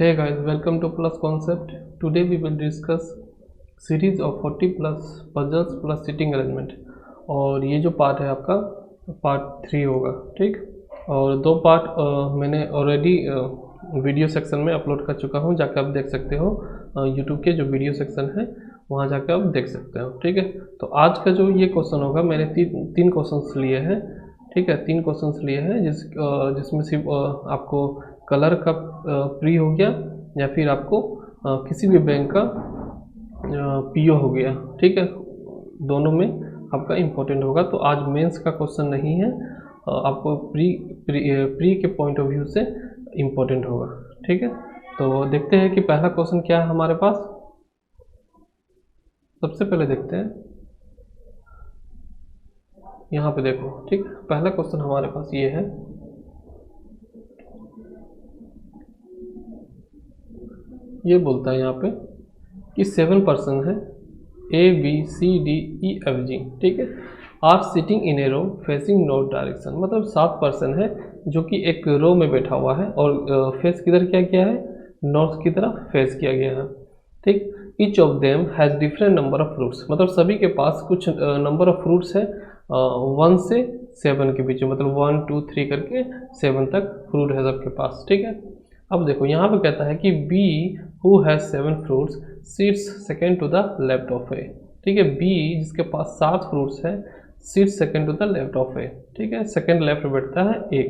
Hey guys, welcome to Plus Concept. Today we will discuss series of 40 plus puzzles plus sitting arrangement. और ये जो part है आपका part 3 होगा, ठीक। और दो पार्ट मैंने ऑलरेडी वीडियो सेक्शन में अपलोड कर चुका हूँ, जाकर आप देख सकते हो। यूट्यूब के जो वीडियो सेक्शन है वहाँ जाकर आप देख सकते हो, ठीक है। तो आज का जो ये क्वेश्चन होगा, मैंने तीन क्वेश्चंस लिए हैं, ठीक है। 3 क्वेश्चंस लिए हैं जिसमें सिर्फ आपको कलर का प्री हो गया या फिर आपको किसी भी बैंक का पीओ हो गया, ठीक है। दोनों में आपका इम्पोर्टेंट होगा। तो आज मेंस का क्वेश्चन नहीं है, आपको प्री के पॉइंट ऑफ व्यू से इम्पोर्टेंट होगा, ठीक है। तो देखते हैं कि पहला क्वेश्चन क्या है हमारे पास। सबसे पहले देखते हैं, यहाँ पे देखो, ठीक। पहला क्वेश्चन हमारे पास ये है, ये बोलता है यहाँ पे कि 7 पर्सन है ABCDEFG, ठीक है, are sitting in a row facing north direction. मतलब 7 पर्सन है जो कि एक रो में बैठा हुआ है और फेस किधर क्या किया है, नॉर्थ की तरफ फेस किया गया है, ठीक। Each of them has different number of fruits. मतलब सभी के पास कुछ नंबर ऑफ फ्रूट्स है 1 से 7 के बीच में, मतलब 1 2 3 करके 7 तक फ्रूट है सबके पास, ठीक है। अब देखो यहाँ पे कहता है कि B who has 7 fruits sits second to the left of A, ठीक है। B जिसके पास 7 फ्रूट्स है sits second to the left of A, ठीक है। सेकंड लेफ्ट में बैठता है A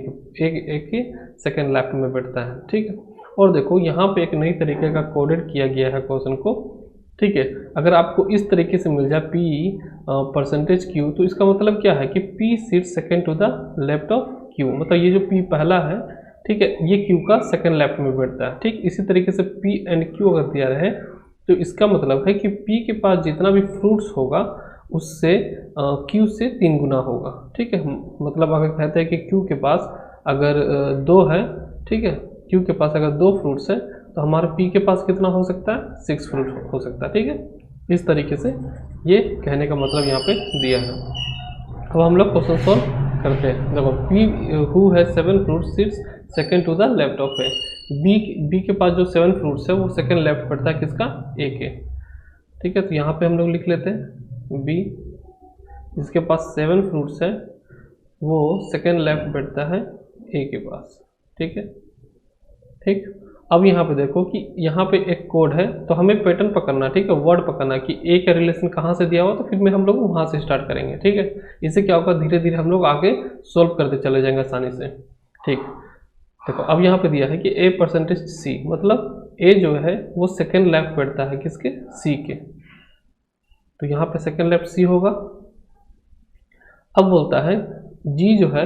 के सेकंड लेफ्ट में बैठता है, ठीक है। और देखो यहाँ पे एक नई तरीके का कोडेड किया गया है क्वेश्चन को, ठीक है। अगर आपको इस तरीके से मिल जाए P परसेंटेज Q, तो इसका मतलब क्या है कि P sits second to the left of Q। मतलब ये जो P पहला है, ठीक है, ये Q का सेकंड लेफ्ट में बैठता है, ठीक। इसी तरीके से P एंड Q अगर दिया रहे तो इसका मतलब है कि P के पास जितना भी फ्रूट्स होगा उससे Q से 3 गुना होगा, ठीक है। मतलब अगर कहते हैं कि Q के पास अगर 2 है, ठीक है, Q के पास अगर 2 फ्रूट्स है तो हमारे P के पास कितना हो सकता है, 6 फ्रूट हो सकता है, ठीक है। इस तरीके से ये कहने का मतलब यहाँ पे दिया है। अब हम लोग क्वेश्चन सॉल्व करते हैं। देखो P who has 7 fruits sits second to the left of A. B के पास जो 7 फ्रूट्स है वो सेकेंड लेफ्ट पड़ता है किसका, ए के, ठीक है। तो यहाँ पे हम लोग लिख लेते हैं बी जिसके पास 7 फ्रूट्स है वो सेकेंड लेफ्ट बैठता है ए के पास, ठीक है, ठीक। अब यहाँ पे देखो कि यहाँ पे एक कोड है, तो हमें पैटर्न पकड़ना, ठीक है, वर्ड पकड़ना कि ए का रिलेशन कहाँ से दिया हुआ, तो फिर में हम लोग वहाँ से स्टार्ट करेंगे, ठीक है। इससे क्या होगा, धीरे धीरे हम लोग आगे सोल्व करते चले जाएंगे आसानी से, ठीक। देखो अब यहाँ पे दिया है कि A परसेंटेज C, मतलब A जो है वो सेकेंड लेफ्ट बैठता है किसके, C के, तो यहाँ पे सेकेंड लेफ्ट C होगा। अब बोलता है G जो है,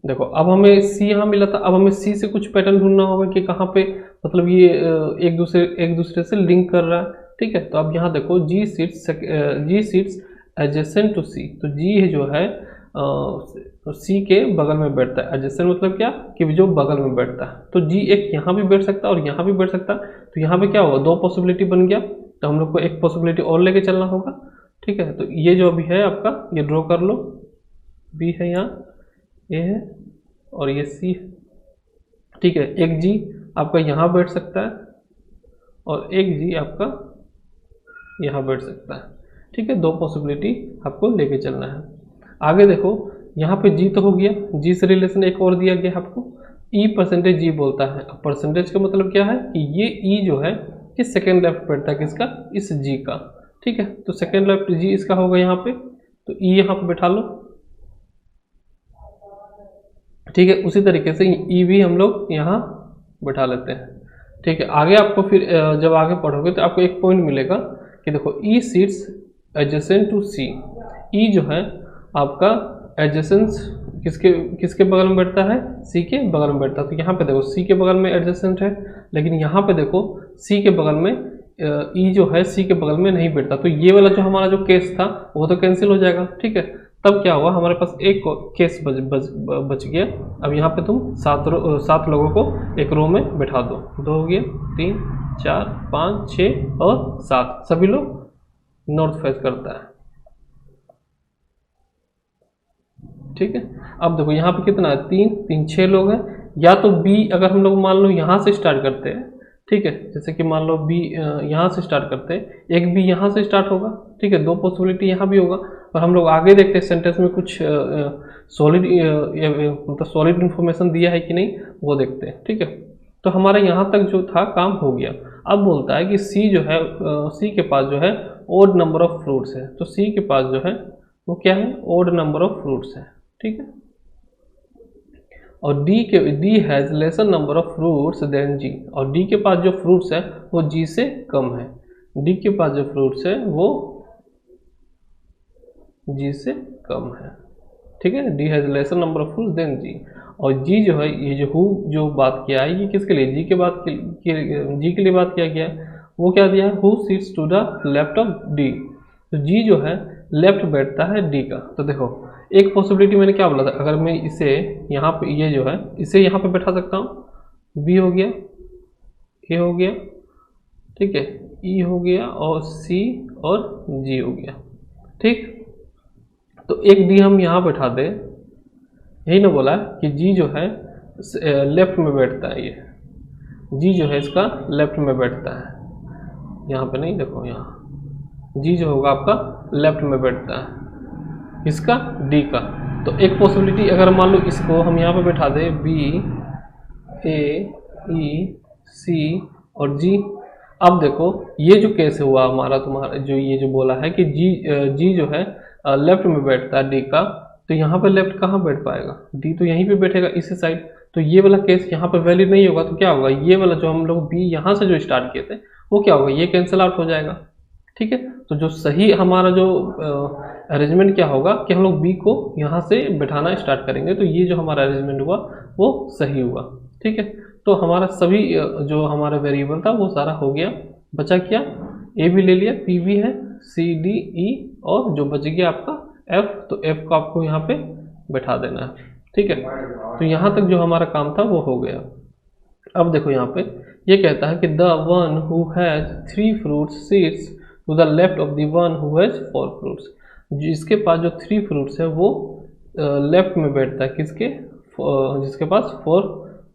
देखो अब हमें C यहाँ मिला था, अब हमें C से कुछ पैटर्न ढूंढना होगा कि कहाँ पे मतलब ये एक दूसरे से लिंक कर रहा है, ठीक है। तो अब यहाँ देखो G seats adjacent to C, तो G जो है C के बगल में बैठता है। एडजेसेंट मतलब क्या कि जो बगल में बैठता है, तो G एक यहाँ भी बैठ सकता है और यहाँ भी बैठ सकता है। तो यहाँ पे क्या होगा, 2 पॉसिबिलिटी बन गया, तो हम लोग को एक पॉसिबिलिटी और लेके चलना होगा, ठीक है। तो ये जो अभी है आपका, ये ड्रॉ कर लो, B है यहाँ, A है और ये C है, ठीक है। एक G आपका यहाँ बैठ सकता है और एक G आपका यहाँ बैठ सकता है, ठीक है। 2 पॉसिबिलिटी आपको लेके चलना है। आगे देखो यहाँ पे G तो हो गया, G से रिलेशन एक और दिया गया आपको, E परसेंटेज G बोलता है। अब परसेंटेज का मतलब क्या है कि ये E जो है ये सेकेंड लेफ्ट बैठता है किसका, इस G का, ठीक है। तो सेकेंड लेफ्ट G इसका होगा यहाँ पे, तो E यहाँ पे बैठा लो, ठीक है। उसी तरीके से E भी हम लोग यहाँ बैठा लेते हैं, ठीक है। आगे आपको फिर जब आगे पढ़ोगे तो आपको एक पॉइंट मिलेगा कि देखो E seats adjacent to C। E जो है आपका एडजेसेंस किसके बगल में बैठता है, C के बगल में बैठता है। तो यहाँ पे देखो C के बगल में एडजेसेंट है, लेकिन यहाँ पे देखो C के बगल में E जो है C के बगल में नहीं बैठता, तो ये वाला जो हमारा जो केस था वो तो कैंसिल हो जाएगा, ठीक है। तब क्या हुआ, हमारे पास एक केस बच गया। अब यहाँ पे तुम 7 लोगों को एक रो में बैठा दो, 2 हो गया, 3 4 5 6 और 7, सभी लोग नॉर्थ फेस करता है, ठीक है। अब देखो यहाँ पे कितना है, 3 3 6 लोग हैं। या तो B अगर हम लोग मान लो यहाँ से स्टार्ट करते हैं, ठीक है। जैसे कि मान लो बी यहाँ से स्टार्ट करते हैं, एक बी यहाँ से स्टार्ट होगा, ठीक है, दो पॉसिबिलिटी यहाँ भी होगा, और हम लोग आगे देखते हैं सेंटेंस में कुछ सॉलिड मतलब सॉलिड इन्फॉर्मेशन दिया है कि नहीं, वो देखते हैं, ठीक है। तो हमारा यहाँ तक जो था काम हो गया। अब बोलता है कि सी जो है, सी के पास जो है ओड नंबर ऑफ फ्रूट्स है, तो सी के पास जो है वो क्या है, ओड नंबर ऑफ फ्रूट्स है, ठीक है। और D has lesser number of fruits than G, और डी के पास जो फ्रूट्स है वो जी से कम है, डी के पास जो फ्रूट्स है वो जी से कम है, ठीक है। D has lesser number of fruits than G, और जी जो है, ये जो हु जो बात किया है ये किसके लिए, जी के बात जी के लिए बात किया गया है। वो क्या दिया है, who sits to the left of D, तो जी जो है लेफ्ट बैठता है डी का। तो देखो एक पॉसिबिलिटी मैंने क्या बोला था, अगर मैं इसे यहाँ पे, ये जो है इसे यहाँ पे बैठा सकता हूँ, बी हो गया, ए हो गया, ठीक है, ई हो गया, और सी और जी हो गया, ठीक। तो एक डी हम यहाँ बैठा दे, यही ना बोला कि जी जो है लेफ्ट में बैठता है, ये जी जो है इसका लेफ्ट में बैठता है, यहाँ पे नहीं, देखो यहाँ जी जो होगा आपका लेफ्ट में बैठता है इसका, डी का। तो एक पॉसिबिलिटी अगर मान लो इसको हम यहाँ पे बैठा दे, बी ए ई सी और जी। अब देखो ये जो केस हुआ हमारा, तुम्हारा जो ये जो बोला है कि जी जो है लेफ्ट में बैठता है डी का, तो यहाँ पे लेफ्ट कहाँ बैठ पाएगा, डी तो यहीं पे बैठेगा इस साइड, तो ये वाला केस यहाँ पे वैलिड नहीं होगा। तो क्या होगा, ये वाला जो हम लोग बी यहाँ से जो स्टार्ट किए थे वो क्या होगा, ये कैंसिल आउट हो जाएगा, ठीक है। तो जो सही हमारा जो अरेंजमेंट क्या होगा कि हम लोग बी को यहाँ से बैठाना स्टार्ट करेंगे, तो ये जो हमारा अरेंजमेंट हुआ वो सही हुआ, ठीक है। तो हमारा सभी जो हमारा वेरिएबल था वो सारा हो गया, बचा क्या, ए भी ले लिया, पी भी है, सी डी ई, और जो बच गया आपका एफ, तो एफ को आपको यहाँ पे बैठा देना है, ठीक है। तो यहाँ तक जो हमारा काम था वो हो गया। अब देखो यहाँ पे ये कहता है कि the one who has 3 fruits sits to the left of the one who has 4 fruits, जिसके पास जो 3 फ्रूट्स है वो लेफ्ट में बैठता है, किसके, जिसके पास 4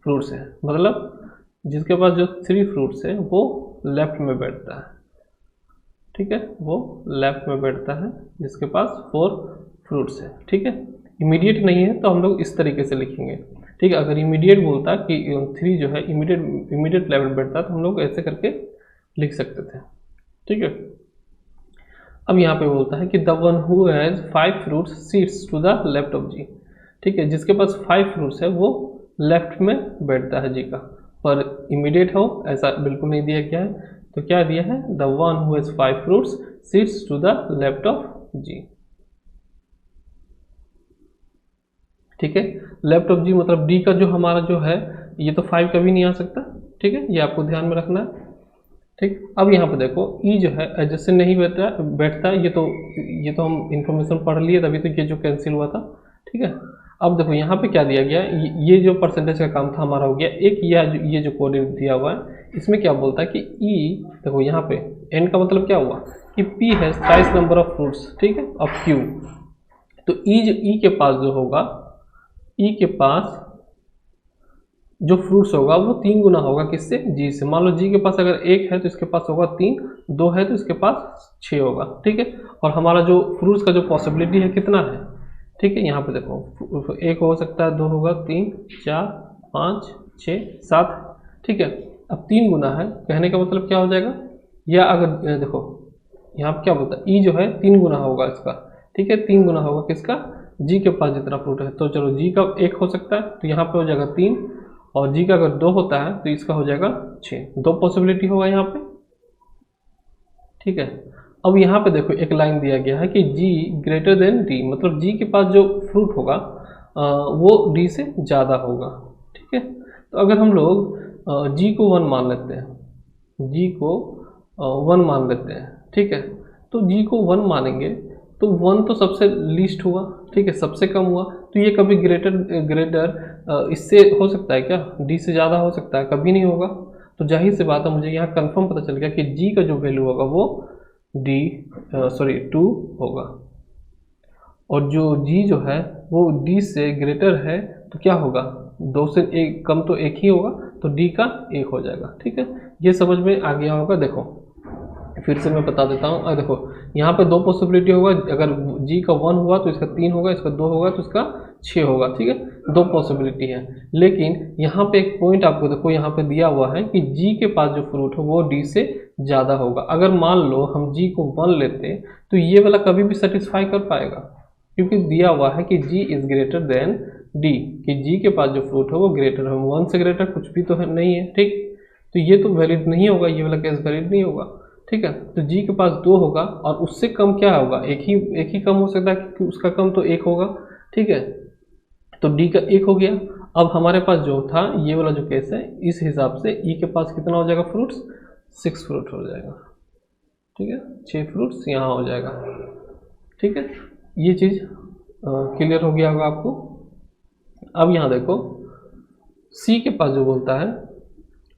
फ्रूट्स है, मतलब जिसके पास जो 3 फ्रूट्स है वो लेफ्ट में बैठता है, ठीक है, वो लेफ्ट में बैठता है जिसके पास 4 फ्रूट्स है, ठीक है। इमीडिएट नहीं है तो हम लोग इस तरीके से लिखेंगे, ठीक है। अगर इमीडिएट बोलता कि 3 जो है इमीडिएट लेवल बैठता है तो हम लोग ऐसे करके लिख सकते थे, ठीक है। अब यहाँ पे बोलता है कि the one who has 5 fruits sits to the left of G, ठीक है, जिसके पास 5 फ्रूट्स है वो लेफ्ट में बैठता है जी का, पर इमीडिएट हो ऐसा बिल्कुल नहीं दिया गया है। तो क्या दिया है, the one who has 5 fruits sits to the left of G, ठीक है। लेफ्ट ऑफ जी मतलब डी का जो हमारा जो है ये तो 5 कभी नहीं आ सकता, ठीक है, ये आपको ध्यान में रखना है, ठीक। अब यहाँ पे देखो ई जो है एडजस्टेंट नहीं बैठता है, ये तो हम इन्फॉर्मेशन पढ़ लिए तभी तो ये जो कैंसिल हुआ था, ठीक है। अब देखो यहाँ पे क्या दिया गया, ये जो परसेंटेज का काम था हमारा हो गया। एक ये जो कोड दिया हुआ है इसमें क्या बोलता है कि ई, देखो यहाँ पे एन का मतलब क्या हुआ कि P has twice number of fruits, ठीक है, ऑफ क्यू। तो ई के पास जो होगा, ई के पास जो फ्रूट्स होगा वो 3 गुना होगा किससे, जी से। मान लो जी के पास अगर 1 है तो इसके पास होगा 3, 2 है तो इसके पास 6 होगा, ठीक है। और हमारा जो फ्रूट्स का जो पॉसिबिलिटी है कितना है, ठीक है, यहाँ पे देखो 1 हो सकता है, 2 होगा, 3 4 5 6 7, ठीक है। अब 3 गुना है, कहने का मतलब क्या हो जाएगा, या अगर देखो यहाँ पे क्या बोलता है, ई जो है 3 गुना होगा इसका, ठीक है, 3 गुना होगा किसका, जी के पास जितना फ्रूट है। तो चलो जी का 1 हो सकता है तो यहाँ पे हो जाएगा 3, और जी का अगर 2 होता है तो इसका हो जाएगा 6, 2 पॉसिबिलिटी होगा यहाँ पे, ठीक है। अब यहाँ पे देखो एक लाइन दिया गया है कि जी ग्रेटर देन डी, मतलब जी के पास जो फ्रूट होगा वो डी से ज़्यादा होगा, ठीक है। तो अगर हम लोग जी को 1 मान लेते हैं, जी को 1 मान लेते हैं, ठीक है, तो जी को 1 मानेंगे तो 1 तो सबसे लीस्ट हुआ, ठीक है, सबसे कम हुआ, तो ये कभी ग्रेटर इससे हो सकता है क्या, डी से ज़्यादा हो सकता है, कभी नहीं होगा। तो जाहिर सी बात है मुझे यहाँ कंफर्म पता चल गया कि जी का जो वैल्यू होगा वो 2 होगा, और जो जी जो है वो डी से ग्रेटर है तो क्या होगा, 2 से एक कम तो एक ही होगा, तो डी का 1 हो जाएगा। ठीक है, ये समझ में आ गया होगा। देखो फिर से मैं बता देता हूँ। देखो यहाँ पे 2 पॉसिबिलिटी होगा, अगर जी का 1 हुआ तो इसका 3 होगा, इसका 2 होगा तो इसका 6 होगा। ठीक है, 2 पॉसिबिलिटी है। लेकिन यहाँ पे एक पॉइंट आपको देखो यहाँ पे दिया हुआ है कि जी के पास जो फ्रूट है वो डी से ज़्यादा होगा। अगर मान लो हम जी को 1 लेते तो ये वाला कभी भी सेटिस्फाई कर पाएगा, क्योंकि दिया हुआ है कि जी इज ग्रेटर देन डी, कि जी के पास जो फ्रूट है वो ग्रेटर है। 1 से ग्रेटर कुछ भी तो है नहीं है। ठीक, तो ये तो वैलिड नहीं होगा, ये वाला केस वैलिड नहीं होगा। ठीक है, तो जी के पास 2 होगा और उससे कम क्या होगा, एक ही कम हो सकता है, क्योंकि उसका कम तो 1 होगा। ठीक है, तो डी का 1 हो गया। अब हमारे पास जो था ये वाला जो केस है, इस हिसाब से ई के पास कितना हो जाएगा फ्रूट्स, 6 फ्रूट हो जाएगा। ठीक है, 6 फ्रूट्स यहाँ हो जाएगा। ठीक है, ये चीज़ क्लियर हो गया होगा आपको। अब यहाँ देखो सी के पास जो बोलता है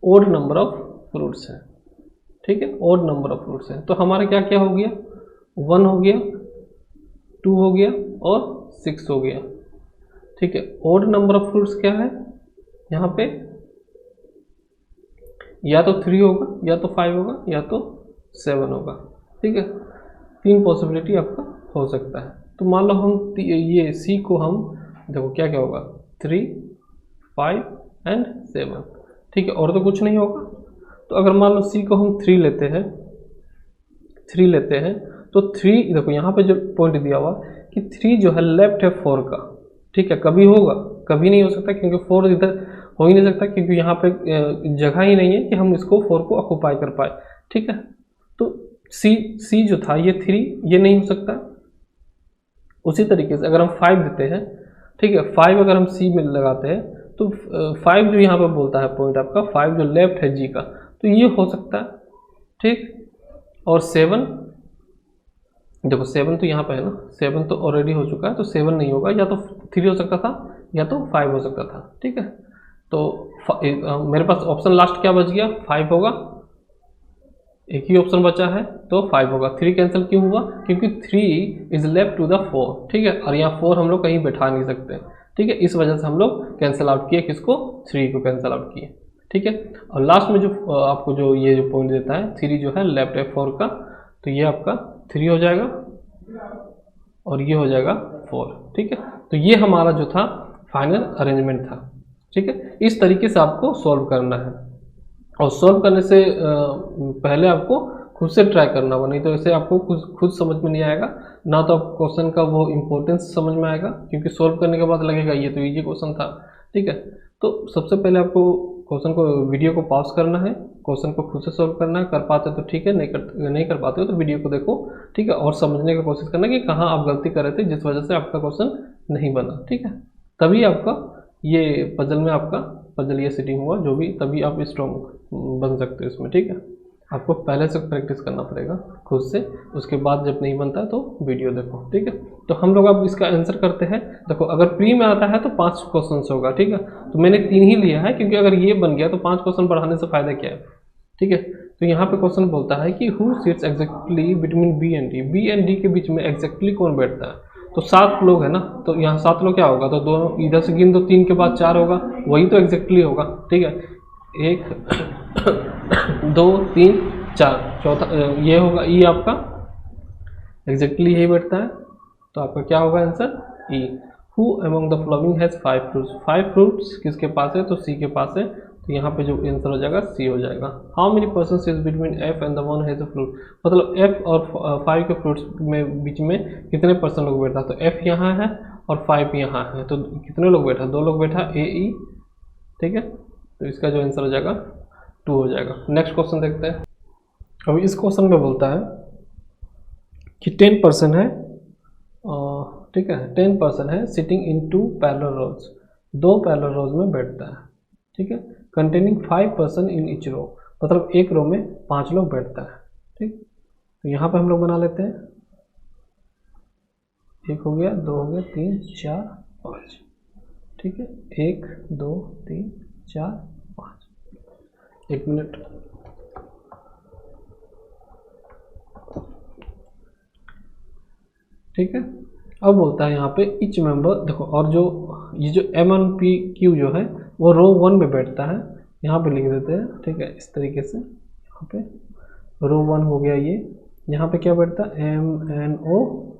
ओड नंबर ऑफ फ्रूट्स है। ठीक है, ओड नंबर ऑफ फ्रूट्स है, तो हमारा क्या क्या हो गया, 1 हो गया, 2 हो गया और 6 हो गया। ठीक है, ओड नंबर ऑफ फ्रूट्स क्या है यहाँ पे, या तो 3 होगा, या तो 5 होगा, या तो 7 होगा। ठीक है, 3 पॉसिबिलिटी आपका हो सकता है। तो मान लो हम ये सी को हम देखो क्या क्या होगा, 3, 5 एंड 7। ठीक है, और तो कुछ नहीं होगा। तो अगर मान लो सी को हम 3 लेते हैं, 3 लेते हैं तो 3 देखो यहाँ पे जो पॉइंट दिया हुआ कि 3 जो है लेफ्ट है 4 का। ठीक है, कभी होगा, कभी नहीं हो सकता, क्योंकि 4 इधर हो ही नहीं सकता, क्योंकि यहाँ पे जगह ही नहीं है कि हम इसको 4 को ऑक्यूपाई कर पाए। ठीक है, तो सी जो था ये 3 ये नहीं हो सकता। उसी तरीके से अगर हम 5 देते हैं, ठीक है, 5 अगर हम सी में लगाते हैं तो 5 जो यहाँ पे बोलता है पॉइंट आपका, 5 जो लेफ्ट है जी का, तो ये हो सकता है। ठीक, और 7 देखो 7 तो यहाँ पे है ना, 7 तो ऑलरेडी हो चुका है, तो 7 नहीं होगा, या तो 3 हो सकता था या तो 5 हो सकता था। ठीक है, तो मेरे पास ऑप्शन लास्ट क्या बच गया, 5 होगा, एक ही ऑप्शन बचा है तो 5 होगा। 3 कैंसिल क्यों हुआ, क्योंकि 3 इज लेफ्ट टू द 4। ठीक है, और यहाँ 4 हम लोग कहीं बैठा नहीं सकते। ठीक है, इस वजह से हम लोग कैंसिल आउट किए, किसको, 3 को कैंसिल आउट किए। ठीक है, और लास्ट में जो आपको जो ये जो पॉइंट देता है 3 जो है लेफ्ट है 4 का, तो ये आपका 3 हो जाएगा और ये हो जाएगा 4। ठीक है, तो ये हमारा जो था फाइनल अरेंजमेंट था। ठीक है, इस तरीके से आपको सॉल्व करना है, और सॉल्व करने से पहले आपको खुद से ट्राई करना होगा, नहीं तो ऐसे आपको खुद समझ में नहीं आएगा ना, तो आप क्वेश्चन का वो इम्पोर्टेंस समझ में आएगा, क्योंकि सॉल्व करने के बाद लगेगा ये तो इजी क्वेश्चन था। ठीक है, तो सबसे पहले आपको क्वेश्चन को, वीडियो को पॉज करना है, क्वेश्चन को खुद से सॉल्व करना है। कर पाते तो ठीक है, नहीं कर पाते हो तो वीडियो को देखो। ठीक है, और समझने की कोशिश करना कि कहाँ आप गलती कर रहे थे जिस वजह से आपका क्वेश्चन नहीं बना। ठीक है, तभी आपका ये पजल में आपका पजल ये सेटिंग हुआ जो भी, तभी आप स्ट्रॉन्ग बन सकते हो इसमें। ठीक है, आपको पहले से प्रैक्टिस करना पड़ेगा खुद से, उसके बाद जब नहीं बनता तो वीडियो देखो। ठीक है, तो हम लोग अब इसका आंसर करते हैं। देखो अगर प्री में आता है तो 5 क्वेश्चन होगा। ठीक है, तो मैंने 3 ही लिया है, क्योंकि अगर ये बन गया तो 5 क्वेश्चन बढ़ाने से फायदा क्या है। ठीक है, तो यहाँ पे क्वेश्चन बोलता है कि who sits exactly between B and D, B and D के बीच में एग्जैक्टली कौन बैठता है। तो 7 लोग है ना, तो यहाँ 7 लोग क्या होगा, तो दोनों इधर से गिन दो, 3 के बाद 4 होगा, वही तो एग्जैक्टली होगा। ठीक है, 1 2 3 4, चौथा ये होगा, ये आपका एग्जैक्टली यही बैठता है, तो आपका क्या होगा answer, E. Who among the following has 5 fruits, 5 fruits किसके पास है, तो सी के पास है, तो यहाँ पे जो आंसर हो जाएगा सी हो जाएगा। How many person is between F and the one has a fruit, मतलब एफ और 5 के फ्रूट्स में बीच में कितने पर्सन लोग बैठा, तो एफ यहाँ है और 5 यहाँ है, तो कितने लोग बैठा, 2 लोग बैठा, ए ई। ठीक है, तो इसका जो आंसर हो जाएगा 2 हो जाएगा। नेक्स्ट क्वेश्चन देखते हैं। अब इस क्वेश्चन में बोलता है कि 10 पर्सन है, ठीक है, 10 पर्सन है sitting in 2 parallel rows, 2 parallel rows में बैठता है। ठीक है, containing 5 person in each row, मतलब एक रो में 5 लोग बैठता है। ठीक, तो यहाँ पे हम लोग बना लेते हैं, 1 हो गया, 2 हो गया, 3 4 5। ठीक है, 1 2 3 4 5। 1 मिनट, ठीक है, अब बोलता है यहाँ पे इच मेंबर, देखो, और जो ये जो M1PQ जो है वो रो 1 में बैठता है, यहाँ पे लिख देते हैं, ठीक है, इस तरीके से। यहाँ पे रो 1 हो गया ये, यहाँ पे क्या बैठता है MNOPQ,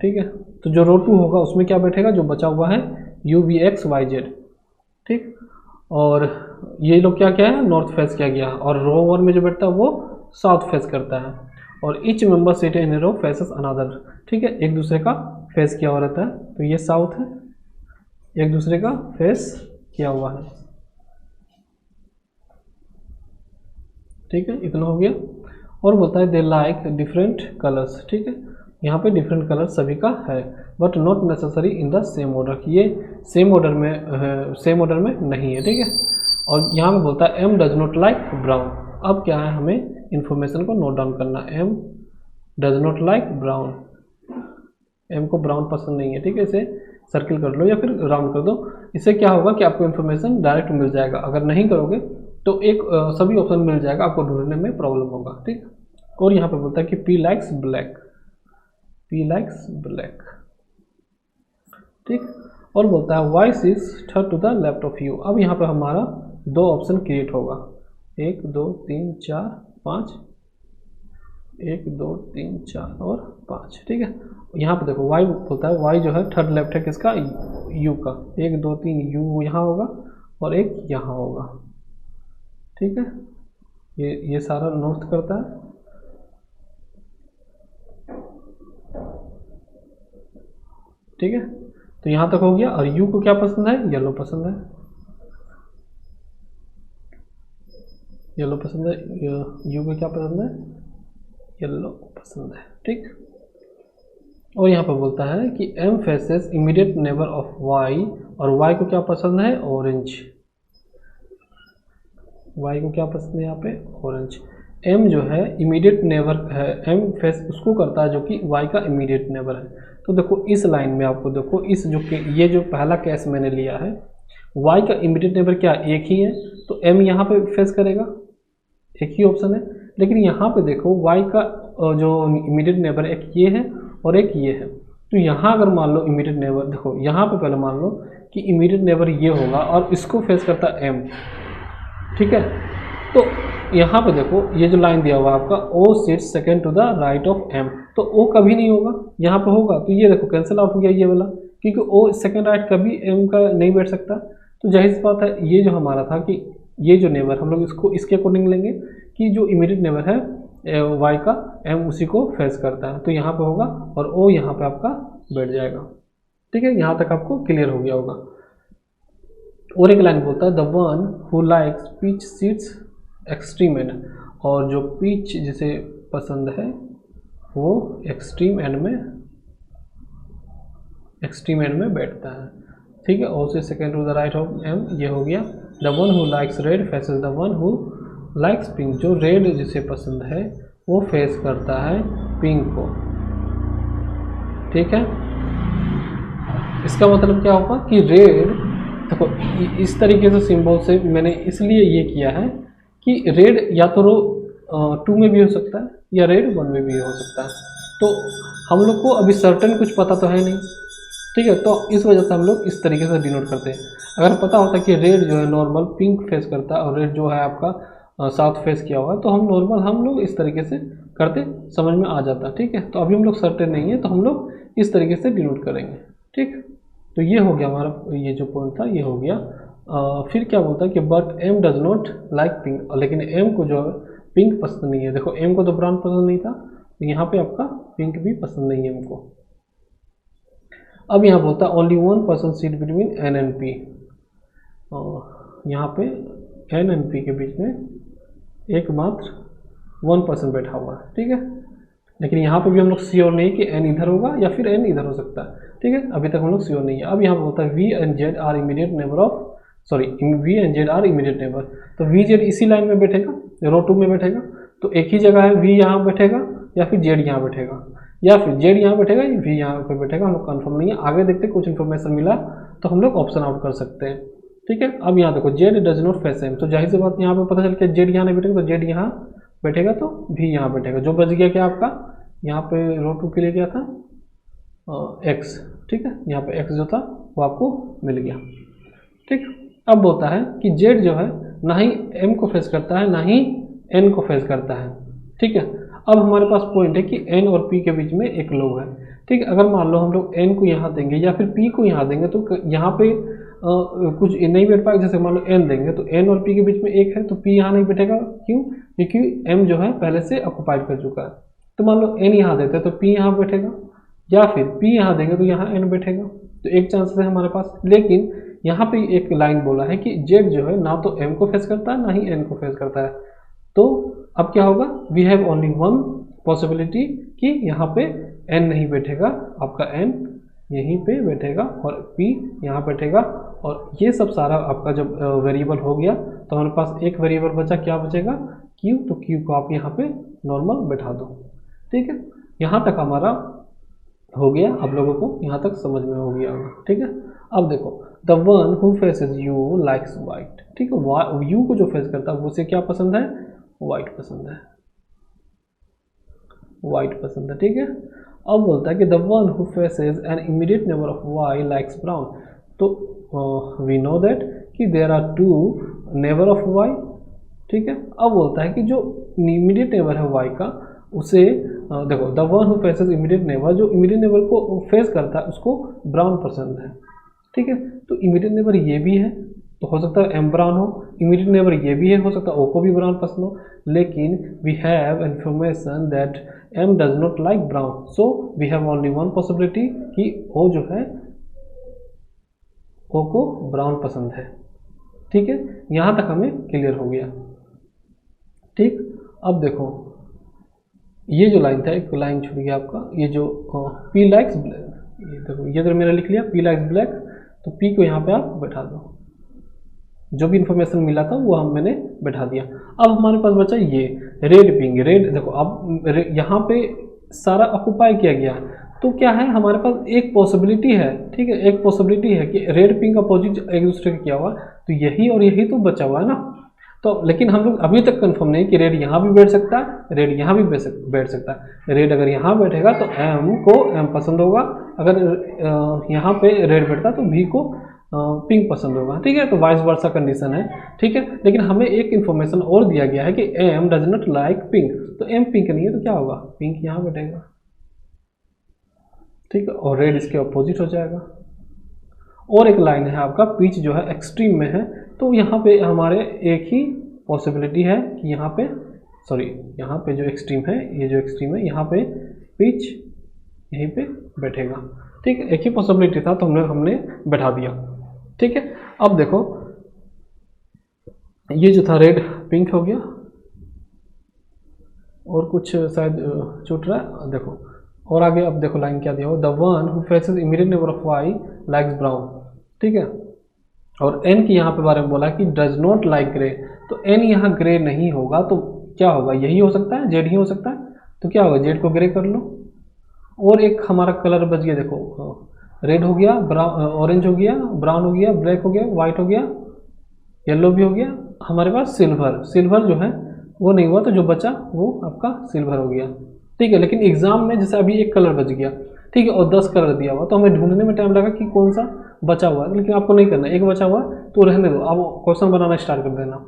ठीक है। तो जो रो 2 होगा उसमें क्या बैठेगा, जो बचा हुआ है UVXYZ, ठीक। और ये लोग क्या क्या है, नॉर्थ फेस किया गया, और रो 1 में जो बैठता है वो साउथ फेस करता है। और ईच मेंबर सीट इन रो फेसेस अनदर, ठीक है, एक दूसरे का फेस किया हुआ रहता है। तो ये साउथ है, एक दूसरे का फेस किया हुआ है, ठीक है, इतना हो गया। और बोलता है दे लाइक डिफरेंट कलर्स, ठीक है, यहाँ पे डिफरेंट कलर सभी का है, but not necessary in the same order, ये सेम ऑर्डर में नहीं है, ठीक है। और यहाँ पे बोलता है M does not like brown. अब क्या है, हमें इन्फॉर्मेशन को नोट डाउन करना। M does not like brown, M को ब्राउन पसंद नहीं है, ठीक है, इसे सर्किल कर लो या फिर राउंड कर दो। इससे क्या होगा कि आपको इन्फॉर्मेशन डायरेक्ट मिल जाएगा, अगर नहीं करोगे तो एक सभी ऑप्शन मिल जाएगा, आपको ढूंढने में प्रॉब्लम होगा, ठीक। और यहाँ पे बोलता है कि P likes black, P likes black, ठीक। और बोलता है voice is third to the left of U. अब यहाँ पे हमारा दो ऑप्शन क्रिएट होगा, 1 2 3 4 5, 1 2 3 4 और 5, ठीक है। यहाँ पे देखो वाई बोलता है, वाई जो है थर्ड लेफ्ट है किसका, यू का। 1 2 3 यू यहाँ होगा और एक यहाँ होगा, ठीक है। ये सारा नॉर्थ करता है, ठीक है। तो यहाँ तक हो गया। और यू को क्या पसंद है, येलो पसंद है, येलो पसंद है, यू को क्या पसंद है, येलो पसंद है, ठीक। और यहाँ पर बोलता है कि M faces immediate neighbour of Y, और वाई को क्या पसंद है, ऑरेंज। वाई को क्या पसंद है यहाँ पे, ऑरेंज। एम जो है इमीडिएट नेबर है, एम फेस उसको करता है जो कि वाई का इमीडिएट नेबर है। तो देखो इस लाइन में आपको देखो, इस जो ये जो पहला केस मैंने लिया है, वाई का इमीडिएट नेबर क्या एक ही है, तो एम यहाँ पे फेस करेगा, एक ही ऑप्शन है। लेकिन यहाँ पे देखो वाई का जो इमीडिएट नेबर एक ये है और एक ये है। तो यहाँ अगर मान लो इमीडिएट नेबर, देखो यहाँ पे पहले मान लो कि इमीडिएट नेबर ये होगा और इसको फेस करता एम, ठीक है। तो यहाँ पे देखो ये जो लाइन दिया हुआ आपका, O sits second to the right of M, तो ओ कभी नहीं होगा, यहाँ पे होगा। तो ये देखो कैंसिल आउट हो गया ये वाला, क्योंकि ओ सेकेंड राइट कभी एम का नहीं बैठ सकता। तो जाहिर सी बात है, ये जो हमारा था कि ये जो नेबर हम लोग इसको इसके अकॉर्डिंग लेंगे कि जो इमीडिएट नेबर है वाई का, एम उसी को फेस करता है, तो यहाँ पे होगा और ओ यहाँ पे आपका बैठ जाएगा, ठीक है। यहाँ तक आपको क्लियर हो गया होगा। और एक लाइन बोलता है the one who likes peach seats extreme end, और जो पीच जिसे पसंद है वो एक्सट्रीम एंड में बैठता है, ठीक है। और से second to the right of M, ये हो गया। The one who likes red faces the one who likes pink, जो रेड जिसे पसंद है वो फेस करता है पिंक को, ठीक है। इसका मतलब क्या होगा कि रेड, देखो इस तरीके से सिंबल से मैंने इसलिए ये किया है कि रेड या तो रो 2 में भी हो सकता है या रेड 1 में भी हो सकता है। तो हम लोग को अभी सर्टेन कुछ पता तो है नहीं, ठीक है। तो इस वजह से हम लोग इस तरीके से डिनोट करते हैं। अगर पता होता कि रेड जो है नॉर्मल पिंक फेस करता है और रेड जो है आपका साउथ फेस किया हुआ है, तो हम लोग इस तरीके से करते, समझ में आ जाता, ठीक है। तो अभी हम लोग सर्टेन नहीं है, तो हम लोग इस तरीके से डिनोट करेंगे, ठीक। तो ये हो गया हमारा, ये जो पॉइंट था ये हो गया। फिर क्या बोलता है कि but M does not like pink, लेकिन एम को जो है पिंक पसंद नहीं है। देखो एम को तो ब्राउन पसंद नहीं था, तो यहाँ पे आपका पिंक भी पसंद नहीं है एम को। अब यहाँ बोलता है only one person seat between N and P, यहाँ पे एन एंड पी के बीच में एकमात्र 1 पर्सन बैठा हुआ है, ठीक है। लेकिन यहाँ पे भी हम लोग श्योर नहीं कि एन इधर होगा या फिर एन इधर हो सकता है, ठीक है। अभी तक हम लोग श्योर नहीं है। अब यहाँ पे होता है V and Z are immediate neighbour of, sorry V and Z are immediate neighbour. तो वी जेड इसी लाइन में बैठेगा, रो 2 में बैठेगा, तो एक ही जगह है, वी यहाँ बैठेगा या फिर जेड यहाँ बैठेगा, या फिर जेड यहाँ बैठेगा या वी यहाँ पे बैठेगा, हम लोग कन्फर्म नहीं है। आगे देखते कुछ इन्फॉर्मेशन मिला तो हम लोग ऑप्शन आउट कर सकते हैं, ठीक है। अब यहाँ देखो Z does not face M, तो जाहिर सी बात यहाँ पे पता चल के जेड यहाँ नहीं बैठेगा, तो जेड यहाँ बैठेगा तो भी यहाँ बैठेगा। जो बच गया क्या आपका, यहाँ पे रो 2 के लिए क्या था, एक्स, ठीक है, यहाँ पे एक्स जो था वो आपको मिल गया। ठीक, अब बोलता है कि जेड जो है ना ही एम को फेस करता है ना ही एन को फेस करता है। ठीक है, अब हमारे पास पॉइंट है कि एन और पी के बीच में एक लोब है। ठीक है, अगर मान लो हम लोग एन को यहाँ देंगे या फिर पी को यहाँ देंगे तो यहाँ पे कुछ नहीं बैठ पाएगा। जैसे मान लो एन देंगे तो एन और पी के बीच में एक है तो पी यहाँ नहीं बैठेगा। क्यों? क्योंकि एम जो है पहले से ऑक्युपाइड कर चुका है। तो मान लो एन यहाँ देते हैं तो पी यहाँ बैठेगा, या फिर पी यहाँ देंगे तो यहाँ एन बैठेगा। तो एक चांस है हमारे पास। लेकिन यहाँ पे एक लाइन बोला है कि जेड जो है ना तो एम को फेस करता है ना ही एन को फेस करता है। तो अब क्या होगा? We have only one possibility कि यहाँ पे एन नहीं बैठेगा, आपका एन यहीं पे बैठेगा और पी यहाँ बैठेगा। और ये सब सारा आपका जब वेरिएबल हो गया तो हमारे पास एक वेरिएबल बचा, क्या बचेगा? क्यू। तो क्यू को आप यहाँ पे नॉर्मल बैठा दो। ठीक है, यहाँ तक हमारा हो गया। आप लोगों को यहाँ तक समझ में हो गया होगा। ठीक है, अब देखो the one who faces you likes white. ठीक है, यू को जो फेस करता है उसे क्या पसंद है? वाइट पसंद है, वाइट पसंद है। ठीक है, अब बोलता है कि the one who faces an immediate neighbour of Y likes brown. तो वी नो दैट कि there are two neighbour of Y. ठीक है, अब बोलता है कि जो इमीडिएट नेबर है वाई का उसे देखो the one who faces immediate neighbour, जो इमीडिएट नेबर को फेस करता है उसको ब्राउन पसंद है। ठीक है, तो इमीडिएट नेबर ये भी है तो हो सकता है एम ब्राउन हो, इमीडिएट नेबर ये भी है, हो सकता है ओ को भी ब्राउन पसंद हो। लेकिन we have information that M does not like brown, so we have only one possibility कि ओ जो है ओ को ब्राउन पसंद है। ठीक है, यहाँ तक हमें क्लियर हो गया। ठीक, अब देखो ये जो लाइन था, एक लाइन छूट गया आपका, ये जो पी लाइक्स ब्लैक, ये देखो ये तो मैंने लिख लिया पी लाइक्स ब्लैक, तो पी को यहाँ पे आप बैठा दो। जो भी इंफॉर्मेशन मिला था वो मैंने बैठा दिया। अब हमारे पास बचा ये रेड पिंक। रेड देखो अब यहाँ पे सारा ऑक्युपाई किया गया है तो क्या है हमारे पास एक पॉसिबिलिटी है। ठीक है, एक पॉसिबिलिटी है कि रेड पिंक अपोजिट एक दूसरे का किया हुआ, तो यही और यही तो बचा हुआ है ना। तो लेकिन हम लोग अभी तक कंफर्म नहीं कि रेड यहाँ भी बैठ सकता है, रेड यहाँ भी बैठ सकता है। रेड अगर यहाँ बैठेगा तो एम को एम पसंद होगा, अगर यहाँ पे रेड बैठता तो भी को पिंक पसंद होगा। ठीक है, तो वाइस वर्सा कंडीशन है। ठीक है, लेकिन हमें एक इन्फॉर्मेशन और दिया गया है कि M does not like pink, तो एम पिंक नहीं है तो क्या होगा? पिंक यहाँ बैठेगा। ठीक है, और रेड इसके अपोजिट हो जाएगा। और एक लाइन है आपका पिच जो है एक्सट्रीम में है, तो यहाँ पे हमारे एक ही पॉसिबिलिटी है कि यहाँ पे यहाँ पे जो एक्सट्रीम है, ये जो एक्सट्रीम है यहाँ पे पिच यहीं पे बैठेगा। ठीक है, एक ही पॉसिबिलिटी था तो हमने बैठा दिया। ठीक है, अब देखो ये जो था रेड पिंक हो गया, और कुछ शायद छूट रहा है। देखो और आगे अब देखो लाइन क्या दिया हो, the one who faces immediate neighbour of Y likes brown. ठीक है, और एन की यहाँ पे बारे में बोला कि डज नॉट लाइक ग्रे, तो एन यहाँ ग्रे नहीं होगा तो क्या होगा? यही हो सकता है, जेड ही हो सकता है। तो क्या होगा? जेड को ग्रे कर लो। और एक हमारा कलर बच गया, देखो रेड हो गया, ब्राउन ऑरेंज हो गया, ब्राउन हो गया, ब्लैक हो गया, वाइट हो गया, येलो भी हो गया, हमारे पास सिल्वर। सिल्वर जो है वो नहीं हुआ तो जो बचा वो आपका सिल्वर हो गया। ठीक है, लेकिन एग्जाम में जैसे अभी एक कलर बच गया, ठीक है, और 10 कलर दिया हुआ तो हमें ढूंढने में टाइम लगा कि कौन सा बचा हुआ है। लेकिन आपको नहीं करना, एक बचा हुआ तो रहने दो, अब क्वेश्चन बनाना स्टार्ट कर देना।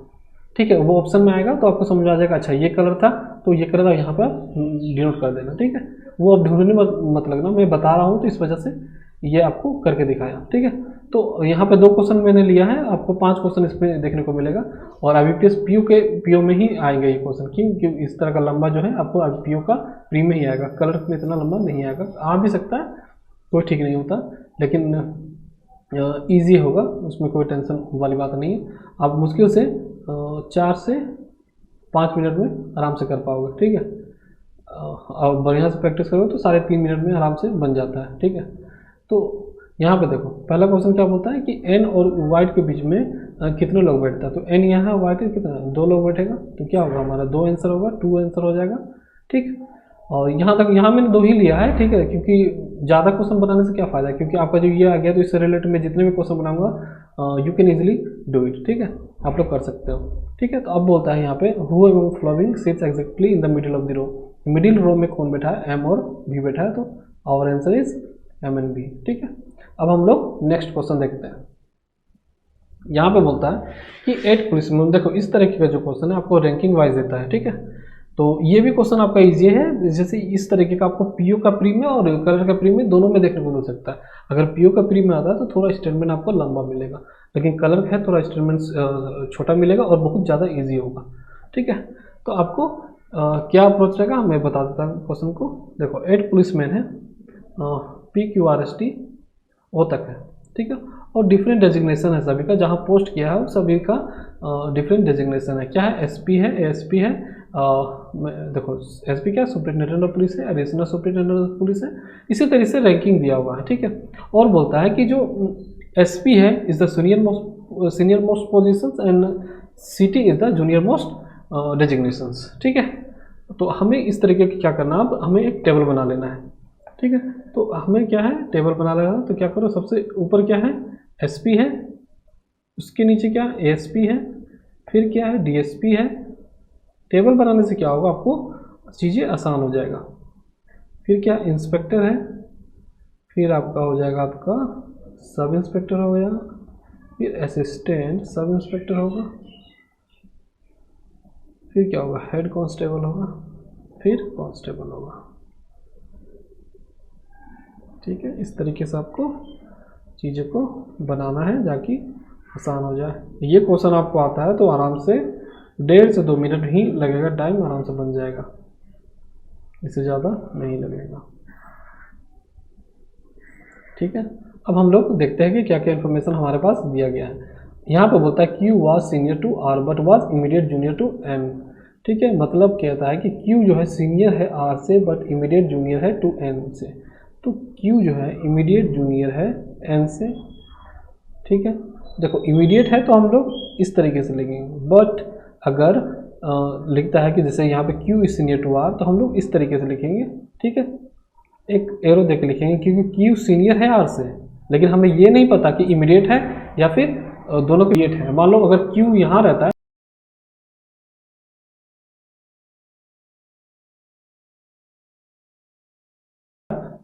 ठीक है, वो ऑप्शन में आएगा तो आपको समझ आ जाएगा, अच्छा ये कलर था तो ये कलर यहाँ पर डिनोट कर देना। ठीक है, वो अब ढूंढने मत लगना, मैं बता रहा हूँ तो इस वजह से ये आपको करके दिखाया। ठीक है, तो यहाँ पे 2 क्वेश्चन मैंने लिया है, आपको 5 क्वेश्चन इसमें देखने को मिलेगा। और IBPS PO में ही आएंगे ये क्वेश्चन, क्योंकि इस तरह का लंबा जो है आपको PO का प्री में ही आएगा, कलर में इतना लंबा नहीं आएगा। आ भी सकता है, कोई ठीक नहीं होता, लेकिन ईजी होगा, उसमें कोई टेंशन वाली बात नहीं है। आप मुश्किल से 4 से 5 मिनट में आराम से कर पाओगे। ठीक है, और बढ़िया से प्रैक्टिस करोगे तो 3.5 मिनट में आराम से बन जाता है। ठीक है, तो यहाँ पे देखो पहला क्वेश्चन क्या बोलता है कि एन और वाइट के बीच में कितने लोग बैठता है। तो एन यहाँ वाइट कितना, 2 लोग बैठेगा, तो क्या होगा हमारा 2 आंसर होगा, 2 आंसर हो जाएगा। ठीक, और यहाँ तक यहाँ मैंने 2 ही लिया है। ठीक है, क्योंकि ज़्यादा क्वेश्चन बनाने से क्या फ़ायदा है, क्योंकि आपका जो ये आ गया तो इससे रिलेटेड में जितने भी क्वेश्चन बनाऊंगा you can easily do it. ठीक है, आप लोग कर सकते हो। ठीक है, तो अब बोलता है यहाँ पे who among following sits exactly in the middle of the row. Middle row में कौन बैठा है? एम और भी बैठा है, तो आवर आंसर इज MNB। ठीक है, अब हम लोग नेक्स्ट क्वेश्चन देखते हैं। यहाँ पे बोलता है कि 8 पुलिसमैन, देखो इस तरीके का जो क्वेश्चन है आपको रैंकिंग वाइज देता है। ठीक है, तो ये भी क्वेश्चन आपका इजी है, जैसे इस तरीके का आपको पीओ का प्री में और कलर का प्री में दोनों में देखने को मिल सकता है। अगर पीओ का प्री में आता है तो थोड़ा स्टेटमेंट आपको लंबा मिलेगा, लेकिन कलर का है थोड़ा स्टेटमेंट छोटा मिलेगा और बहुत ज़्यादा ईजी होगा। ठीक है, तो आपको क्या अप्रोच रहेगा मैं बता देता हूँ क्वेश्चन को। देखो 8 पुलिसमैन है, PQRST ओ तक है। ठीक है, और डिफरेंट डेजिग्नेशन है सभी का, जहाँ पोस्ट किया है सभी का डिफरेंट डेजिग्नेशन है। क्या है, SP है, ASP है, देखो SP क्या है, सुपरिटेंडेंट ऑफ पुलिस है, एडिशनल सुपरिटेंडेंट ऑफ पुलिस है, इसी तरह से रैंकिंग दिया हुआ है। ठीक है, और बोलता है कि जो SP है is the senior most position and CT is the junior most designations. ठीक है, तो हमें इस तरीके की क्या करना है, अब हमें एक टेबल बना लेना है। ठीक है, तो हमें क्या है टेबल बना लेना है, तो क्या करो, सबसे ऊपर क्या है SP है, उसके नीचे क्या ASP है, फिर क्या है DSP है। टेबल बनाने से क्या होगा, आपको चीज़ें आसान हो जाएगा। फिर क्या इंस्पेक्टर है, फिर आपका हो जाएगा आपका सब इंस्पेक्टर हो गया, फिर असिस्टेंट सब इंस्पेक्टर होगा, फिर क्या होगा हेड कांस्टेबल होगा, फिर कांस्टेबल होगा। ठीक है, इस तरीके से आपको चीज़ों को बनाना है ताकि आसान हो जाए। ये क्वेश्चन आपको आता है तो आराम से 1.5 से 2 मिनट ही लगेगा टाइम, आराम से बन जाएगा, इससे ज़्यादा नहीं लगेगा। ठीक है, अब हम लोग देखते हैं कि क्या क्या इन्फॉर्मेशन हमारे पास दिया गया है। यहाँ पे बोलता है Q was senior to R but was immediate junior to M। ठीक है, मतलब कहता है कि Q जो है सीनियर है R से बट इमीडिएट जूनियर है टू N से। तो Q जो है इमीडिएट जूनियर है N से। ठीक है, देखो इमीडिएट है तो हम लोग इस तरीके से लिखेंगे, बट अगर लिखता है कि जैसे यहाँ पे Q is senior to R तो हम लोग इस तरीके से लिखेंगे। ठीक है, एक एरो देके लिखेंगे क्योंकि Q सीनियर है R से, लेकिन हमें ये नहीं पता कि इमीडिएट है या फिर दोनों के इमीडिएट है। मान लो अगर Q यहाँ रहता है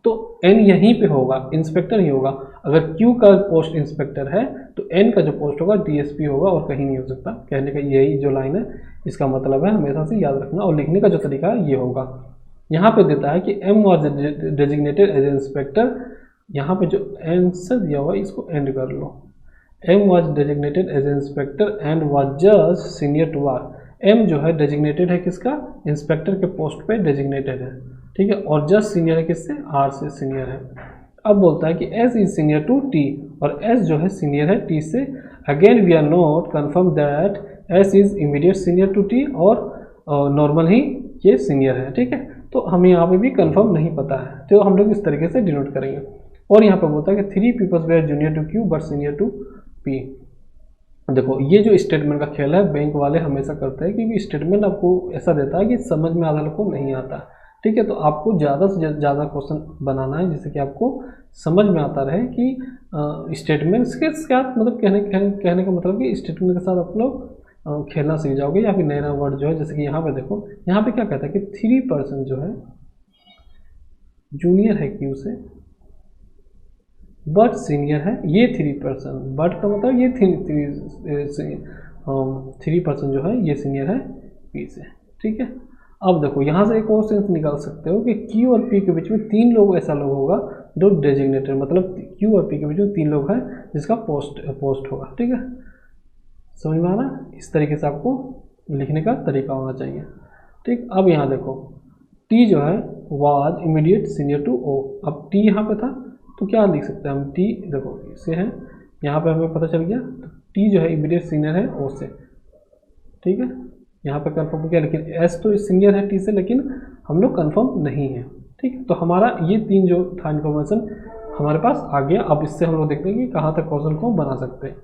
तो N यहीं पे होगा, इंस्पेक्टर ही होगा। अगर Q का पोस्ट इंस्पेक्टर है तो N का जो पोस्ट होगा DSP होगा और कहीं नहीं हो सकता। कहने का यही जो लाइन है इसका मतलब है, हमेशा से याद रखना। और लिखने का जो तरीका है ये होगा। यहाँ पे देता है कि M was designated as inspector, यहाँ पे जो N से दिया हुआ इसको एंड कर लो। M was designated as inspector and was just senior to R। M जो है डेजिग्नेटेड है किसका, इंस्पेक्टर के पोस्ट पे डेजिग्नेटेड है। ठीक है, और जस्ट सीनियर है किससे, R से सीनियर है। अब बोलता है कि S is senior to T, और S जो है सीनियर है T से। Again we are not confirm that S is immediate senior to T, और नॉर्मल ही ये सीनियर है। ठीक है, तो हमें यहाँ पे भी कन्फर्म नहीं पता है, तो हम लोग इस तरीके से डिनोट करेंगे। और यहाँ पे बोलता है कि 3 peoples were junior to Q but senior to P। देखो ये जो स्टेटमेंट का खेल है बैंक वाले हमेशा करते हैं, क्योंकि स्टेटमेंट आपको ऐसा देता है कि समझ में आधा लोग को नहीं आता। ठीक है, तो आपको ज़्यादा से ज़्यादा क्वेश्चन बनाना है जिससे कि आपको समझ में आता रहे कि स्टेटमेंट्स के साथ, मतलब कहने का मतलब कि स्टेटमेंट के साथ आप लोग खेलना सीख जाओगे, या फिर नया वर्ड जो है, जैसे कि यहाँ पे देखो, यहाँ पे क्या कहता है कि 3% जो है जूनियर है Q से बट सीनियर है, ये 3%, बट का मतलब ये 3% जो है ये सीनियर है P से। ठीक है, अब देखो यहाँ से एक और सेंस निकाल सकते हो कि Q और P के बीच में 3 लोग ऐसा लोग होगा जो डेजिग्नेटेड, मतलब Q और P के बीच में 3 लोग हैं जिसका पोस्ट होगा। ठीक है, समझ में आना, इस तरीके से आपको लिखने का तरीका होना चाहिए। ठीक, अब यहाँ देखो T जो है was immediate senior to O। अब T यहाँ पे था तो क्या लिख सकते हैं हम, T देखो इससे है, यहाँ पे हमें पता चल गया, तो T जो है इमीडिएट सीनियर है O से। ठीक है, यहाँ पे कंफर्म हो गया, लेकिन S तो सीनियर है T से, लेकिन हम लोग कंफर्म नहीं है। ठीक, तो हमारा ये 3 जो था इन्फॉर्मेशन हमारे पास आ गया। अब इससे हम लोग देखते हैं कि कहाँ तक क्वेश्चन को बना सकते हैं।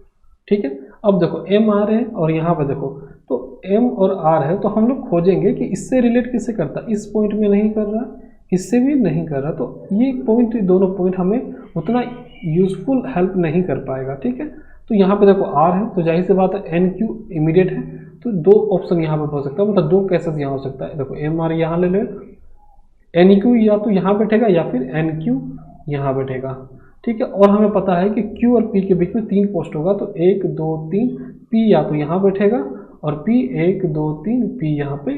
ठीक है, अब देखो M R है और यहाँ पे देखो तो M और R है, तो हम लोग खोजेंगे कि इससे रिलेट किससे करता है। इस पॉइंट में नहीं कर रहा, इससे भी नहीं कर रहा, तो ये पॉइंट, दोनों पॉइंट हमें उतना यूजफुल हेल्प नहीं कर पाएगा। ठीक है, तो यहाँ पे देखो R है तो जाहिर सी बात है NQ इमीडिएट है, तो 2 ऑप्शन यहाँ पे हो सकता है, मतलब 2 केसेस यहाँ हो सकता है। देखो MR यहाँ ले लो, NQ या तो यहाँ बैठेगा या फिर NQ यहाँ बैठेगा, ठीक है। और हमें पता है कि Q और P के बीच में 3 पोस्ट होगा, तो 1 2 3 P या तो यहाँ बैठेगा और P 1 2 3 P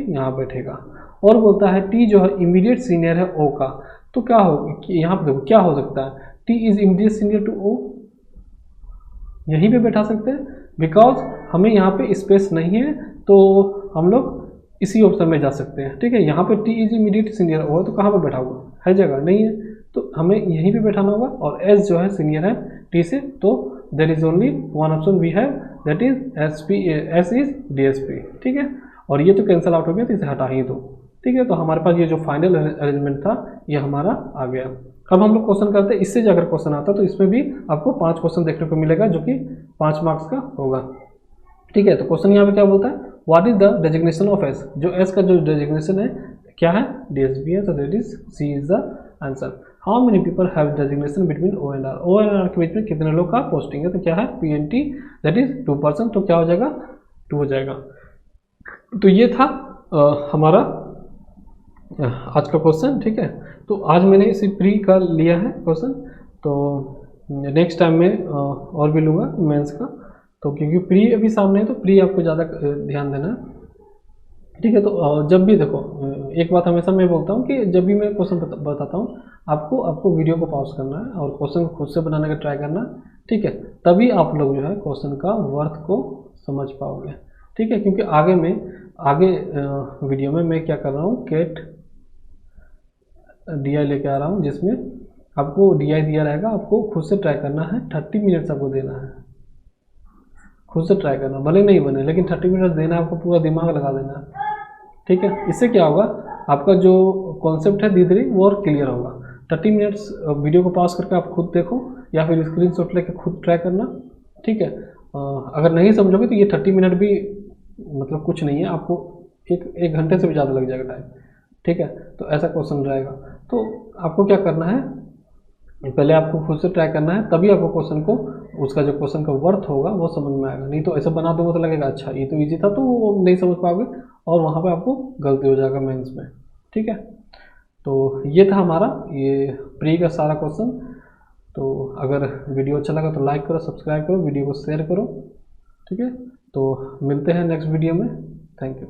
यहाँ बैठेगा। और बोलता है T जो है इमीडिएट सीनियर है O का, तो क्या होगा कि यहाँ पे देखो क्या हो सकता है, T is immediate senior to O, यहीं पे बैठा सकते हैं, बिकॉज हमें यहाँ पे स्पेस नहीं है तो हम लोग इसी ऑप्शन में जा सकते हैं, ठीक है। यहाँ पे T is immediate senior O तो कहाँ पे बैठा होगा, है जगह नहीं है, तो हमें यहीं पे बैठाना होगा। और S जो है सीनियर है T से, तो there is only one option we have, that is S is DSP, ठीक है। और ये तो कैंसिल आउट हो गया, तो इसे हटा ही दो, ठीक है। तो हमारे पास ये जो फाइनल अरेंजमेंट था ये हमारा आ गया। अब हम लोग क्वेश्चन करते हैं, इससे जो अगर क्वेश्चन आता तो इसमें भी आपको 5 क्वेश्चन देखने को मिलेगा जो कि 5 मार्क्स का होगा, ठीक है। तो क्वेश्चन यहाँ पे क्या बोलता है, what is the designation of S, जो S का जो डेजिग्नेशन है क्या है, DSP है, तो that is C is the answer. How many people have designation between O and R, O and R के बीच में कितने लोग का पोस्टिंग है, तो क्या है PNT, दैट इज 2%, तो क्या हो जाएगा 2 हो जाएगा। तो ये था हमारा आज का क्वेश्चन, ठीक है। तो आज मैंने इसी प्री का लिया है क्वेश्चन, तो नेक्स्ट टाइम में और भी लूँगा मेंस का, तो क्योंकि प्री अभी सामने है तो प्री आपको ज़्यादा ध्यान देना है, ठीक है। तो जब भी देखो, एक बात हमेशा मैं बोलता हूँ कि जब भी मैं क्वेश्चन बताता हूँ आपको वीडियो को पॉज करना है और क्वेश्चन को खुद से बनाने का ट्राई करना, ठीक है। तभी आप लोग जो है क्वेश्चन का वर्थ को समझ पाओगे, ठीक है। क्योंकि आगे वीडियो में मैं क्या कर रहा हूँ, केट DI लेके आ रहा हूँ, जिसमें आपको DI दिया रहेगा, आपको खुद से ट्राई करना है, 30 मिनट्स आपको देना है, खुद से ट्राई करना, भले नहीं बने लेकिन 30 मिनट्स देना है आपको, पूरा दिमाग लगा देना है, ठीक है। इससे क्या होगा, आपका जो कॉन्सेप्ट है धीरे धीरे वो और क्लियर होगा। 30 मिनट्स वीडियो को पॉज करके आप खुद देखो या फिर स्क्रीनशॉट लेके खुद ट्राई करना, ठीक है। अगर नहीं समझोगे तो ये 30 मिनट भी मतलब कुछ नहीं है, आपको एक घंटे से भी ज़्यादा लग जाएगा टाइम, ठीक है। तो ऐसा क्वेश्चन रहेगा, तो आपको क्या करना है, पहले आपको खुद से ट्राई करना है, तभी आपको क्वेश्चन को, उसका जो क्वेश्चन का वर्थ होगा वो समझ में आएगा। नहीं तो ऐसा बना दूंगा तो लगेगा अच्छा ये तो इजी था, तो वो नहीं समझ पाओगे और वहाँ पे आपको गलती हो जाएगा मेंस में, ठीक है। तो ये था हमारा ये प्री का सारा क्वेश्चन। तो अगर वीडियो अच्छा लगा तो लाइक करो, सब्सक्राइब करो, वीडियो को शेयर करो, ठीक है। तो मिलते हैं नेक्स्ट वीडियो में, थैंक यू।